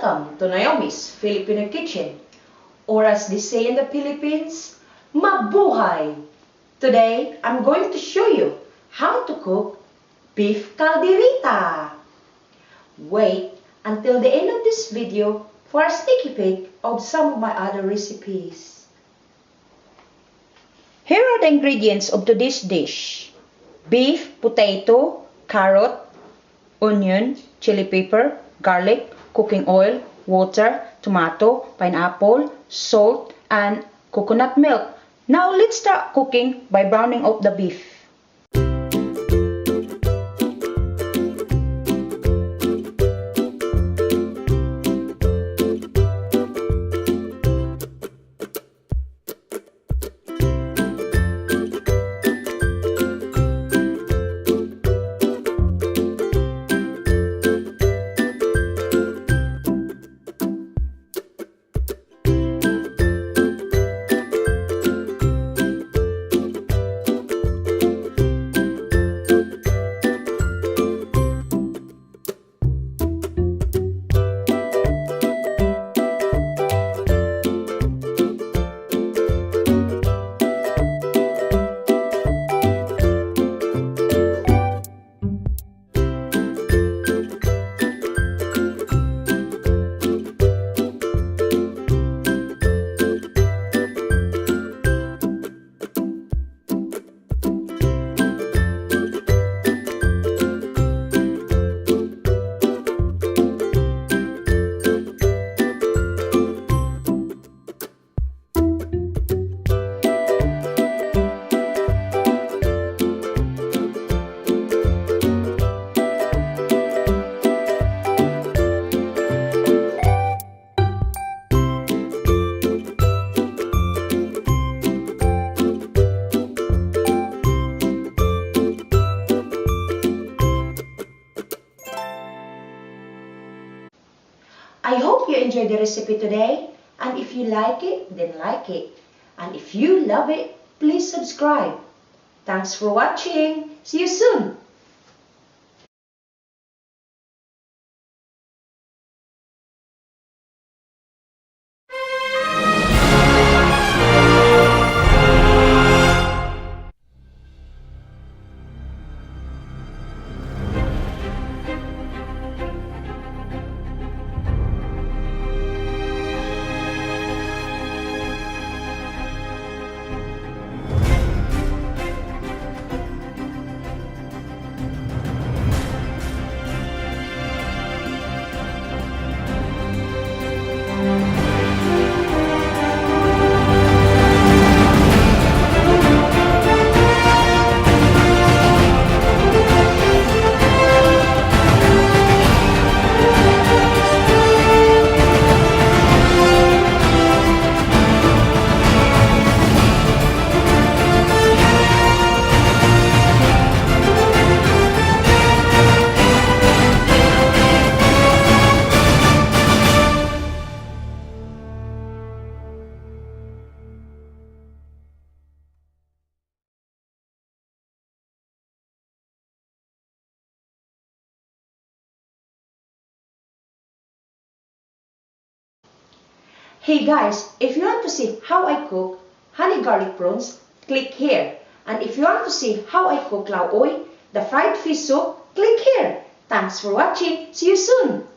Welcome to Naomi's Filipino Kitchen, or as they say in the Philippines, mabuhay! Today, I'm going to show you how to cook beef caldereta. Wait until the end of this video for a sneaky peek of some of my other recipes. Here are the ingredients of today's dish: beef, potato, carrot, onion, chili pepper, garlic, cooking oil, water, tomato, pineapple, salt, and coconut milk. Now let's start cooking by browning up the beef. I hope you enjoyed the recipe today, and if you like it, then like it. And if you love it, please subscribe. Thanks for watching. See you soon. Hey guys, if you want to see how I cook honey garlic prawns, click here. And if you want to see how I cook lao oy, the fried fish soup, click here. Thanks for watching. See you soon.